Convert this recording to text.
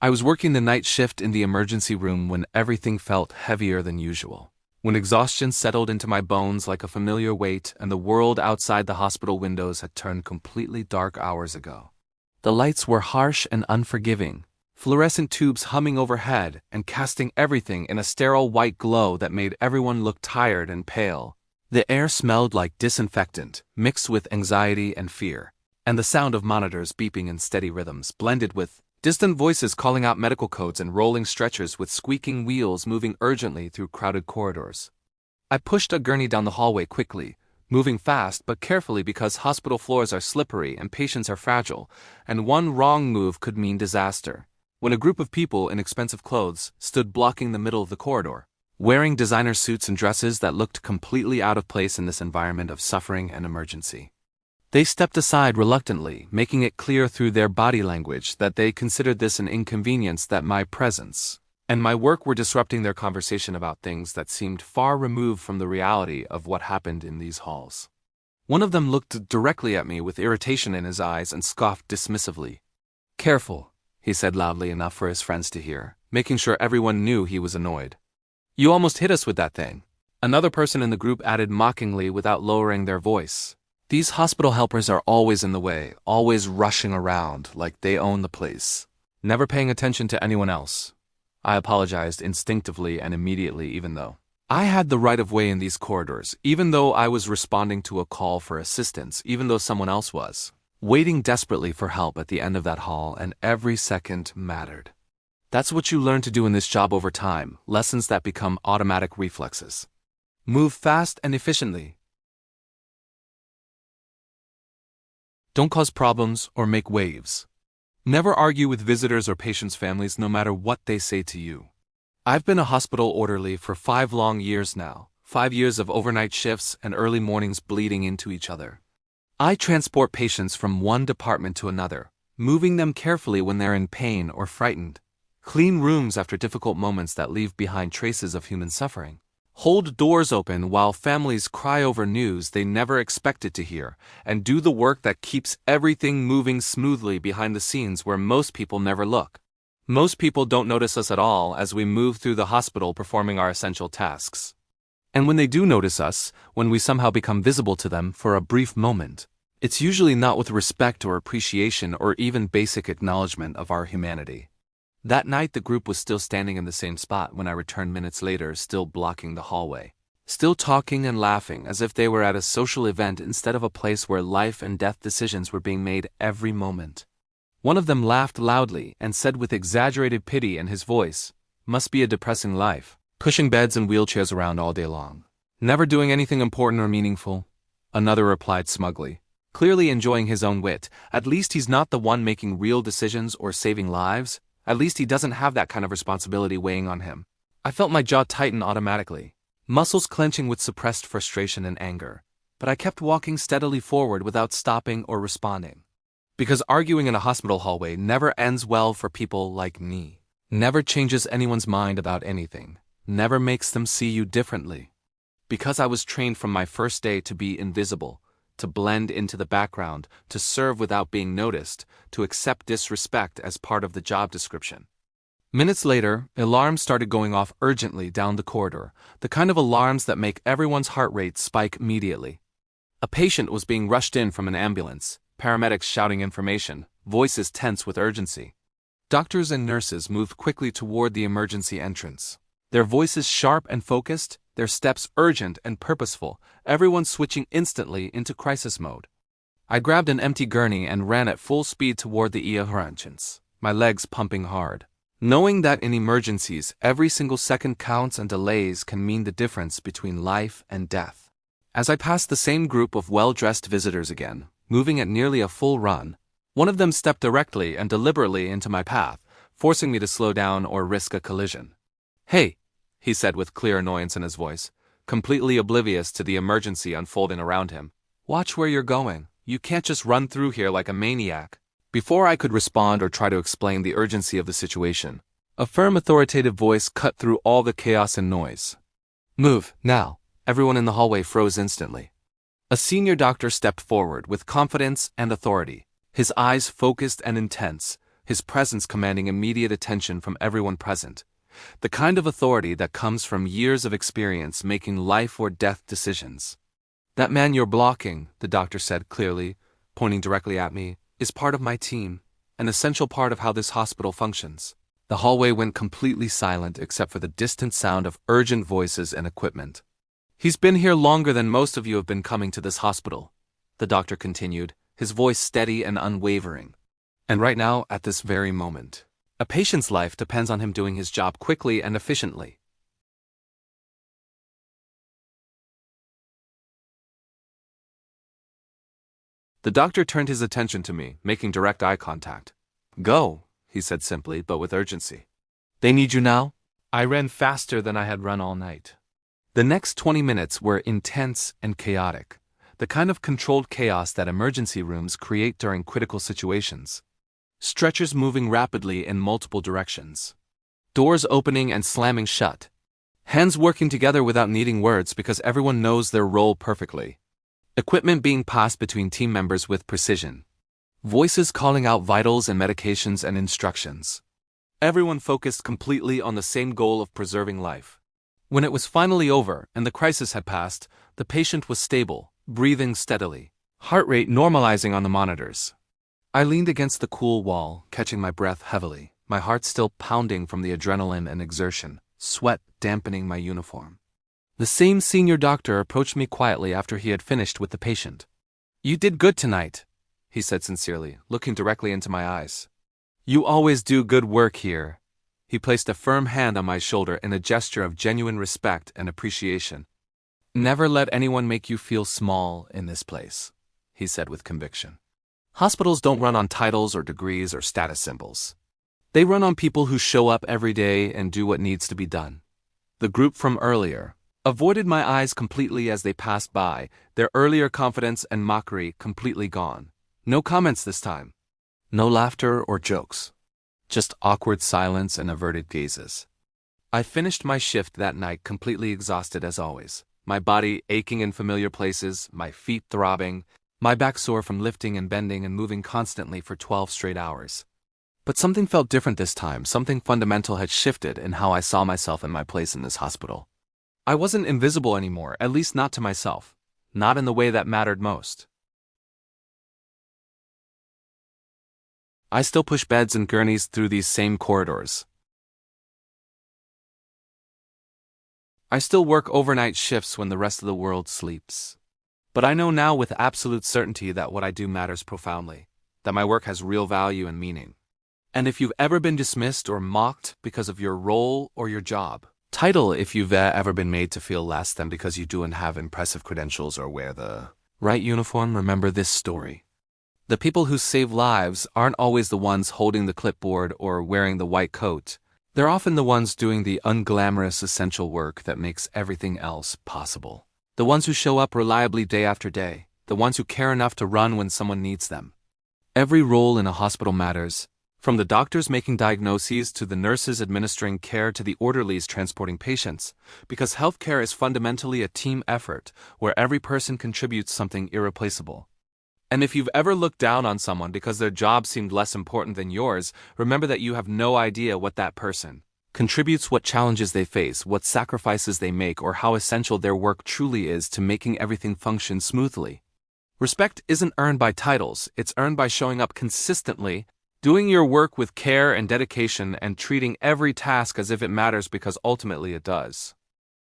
I was working the night shift in the emergency room when everything felt heavier than usual. When exhaustion settled into my bones like a familiar weight and the world outside the hospital windows had turned completely dark hours ago. The lights were harsh and unforgiving, fluorescent tubes humming overhead and casting everything in a sterile white glow that made everyone look tired and pale. The air smelled like disinfectant, mixed with anxiety and fear, and the sound of monitors beeping in steady rhythms blended with distant voices calling out medical codes and rolling stretchers with squeaking wheels moving urgently through crowded corridors. I pushed a gurney down the hallway quickly, moving fast but carefully because hospital floors are slippery and patients are fragile, and one wrong move could mean disaster. When a group of people in expensive clothes stood blocking the middle of the corridor, wearing designer suits and dresses that looked completely out of place in this environment of suffering and emergency. They stepped aside reluctantly, making it clear through their body language that they considered this an inconvenience, that my presence and my work were disrupting their conversation about things that seemed far removed from the reality of what happened in these halls. One of them looked directly at me with irritation in his eyes and scoffed dismissively. "Careful," he said loudly enough for his friends to hear, making sure everyone knew he was annoyed. "You almost hit us with that thing." Another person in the group added mockingly without lowering their voice. "These hospital helpers are always in the way, always rushing around like they own the place, never paying attention to anyone else." I apologized instinctively and immediately, even though I had the right of way in these corridors, even though I was responding to a call for assistance, even though someone else was waiting desperately for help at the end of that hall, and every second mattered. That's what you learn to do in this job over time, lessons that become automatic reflexes. Move fast and efficiently. Don't cause problems or make waves. Never argue with visitors or patients' families no matter what they say to you. I've been a hospital orderly for 5 long years now, 5 years of overnight shifts and early mornings bleeding into each other. I transport patients from one department to another, moving them carefully when they're in pain or frightened. Clean rooms after difficult moments that leave behind traces of human suffering. Hold doors open while families cry over news they never expected to hear, and do the work that keeps everything moving smoothly behind the scenes where most people never look. Most people don't notice us at all as we move through the hospital performing our essential tasks. And when they do notice us, when we somehow become visible to them for a brief moment, it's usually not with respect or appreciation or even basic acknowledgement of our humanity. That night the group was still standing in the same spot when I returned minutes later, still blocking the hallway. Still talking and laughing as if they were at a social event instead of a place where life and death decisions were being made every moment. One of them laughed loudly and said with exaggerated pity in his voice, "Must be a depressing life, pushing beds and wheelchairs around all day long. Never doing anything important or meaningful." Another replied smugly, clearly enjoying his own wit, "At least he's not the one making real decisions or saving lives. At least he doesn't have that kind of responsibility weighing on him." I felt my jaw tighten automatically, muscles clenching with suppressed frustration and anger, but I kept walking steadily forward without stopping or responding. Because arguing in a hospital hallway never ends well for people like me. Never changes anyone's mind about anything. Never makes them see you differently. Because I was trained from my first day to be invisible, to blend into the background, to serve without being noticed, to accept disrespect as part of the job description. Minutes later, alarms started going off urgently down the corridor, the kind of alarms that make everyone's heart rate spike immediately. A patient was being rushed in from an ambulance, paramedics shouting information, voices tense with urgency. Doctors and nurses moved quickly toward the emergency entrance, their voices sharp and focused, their steps urgent and purposeful, everyone switching instantly into crisis mode. I grabbed an empty gurney and ran at full speed toward the entrance, my legs pumping hard. Knowing that in emergencies, every single second counts and delays can mean the difference between life and death. As I passed the same group of well-dressed visitors again, moving at nearly a full run, one of them stepped directly and deliberately into my path, forcing me to slow down or risk a collision. "Hey," he said with clear annoyance in his voice, completely oblivious to the emergency unfolding around him. "Watch where you're going. You can't just run through here like a maniac." Before I could respond or try to explain the urgency of the situation, a firm authoritative voice cut through all the chaos and noise. "Move, now." Everyone in the hallway froze instantly. A senior doctor stepped forward with confidence and authority, his eyes focused and intense, his presence commanding immediate attention from everyone present. The kind of authority that comes from years of experience making life or death decisions. "That man you're blocking," the doctor said clearly, pointing directly at me, "is part of my team, an essential part of how this hospital functions." The hallway went completely silent except for the distant sound of urgent voices and equipment. "He's been here longer than most of you have been coming to this hospital," the doctor continued, his voice steady and unwavering. "And right now, at this very moment, a patient's life depends on him doing his job quickly and efficiently." The doctor turned his attention to me, making direct eye contact. "Go," he said simply, but with urgency. "They need you now?" I ran faster than I had run all night. The next 20 minutes were intense and chaotic, the kind of controlled chaos that emergency rooms create during critical situations. Stretchers moving rapidly in multiple directions. Doors opening and slamming shut. Hands working together without needing words because everyone knows their role perfectly. Equipment being passed between team members with precision. Voices calling out vitals and medications and instructions. Everyone focused completely on the same goal of preserving life. When it was finally over and the crisis had passed, the patient was stable, breathing steadily, heart rate normalizing on the monitors. I leaned against the cool wall, catching my breath heavily, my heart still pounding from the adrenaline and exertion, sweat dampening my uniform. The same senior doctor approached me quietly after he had finished with the patient. "You did good tonight," he said sincerely, looking directly into my eyes. "You always do good work here." He placed a firm hand on my shoulder in a gesture of genuine respect and appreciation. "Never let anyone make you feel small in this place," he said with conviction. "Hospitals don't run on titles or degrees or status symbols. They run on people who show up every day and do what needs to be done." The group from earlier avoided my eyes completely as they passed by, their earlier confidence and mockery completely gone. No comments this time. No laughter or jokes. Just awkward silence and averted gazes. I finished my shift that night completely exhausted as always, my body aching in familiar places, my feet throbbing, my back sore from lifting and bending and moving constantly for 12 straight hours. But something felt different this time, something fundamental had shifted in how I saw myself and my place in this hospital. I wasn't invisible anymore, at least not to myself. Not in the way that mattered most. I still push beds and gurneys through these same corridors. I still work overnight shifts when the rest of the world sleeps. But I know now with absolute certainty that what I do matters profoundly, that my work has real value and meaning. And if you've ever been dismissed or mocked because of your role or your job, title if you've ever been made to feel less than because you don't have impressive credentials or wear the right uniform, remember this story. The people who save lives aren't always the ones holding the clipboard or wearing the white coat. They're often the ones doing the unglamorous essential work that makes everything else possible. The ones who show up reliably day after day. The ones who care enough to run when someone needs them. Every role in a hospital matters. From the doctors making diagnoses to the nurses administering care to the orderlies transporting patients, because healthcare is fundamentally a team effort where every person contributes something irreplaceable. And if you've ever looked down on someone because their job seemed less important than yours, remember that you have no idea what that person contributes, what challenges they face, what sacrifices they make, or how essential their work truly is to making everything function smoothly. Respect isn't earned by titles, it's earned by showing up consistently, doing your work with care and dedication, and treating every task as if it matters because ultimately it does.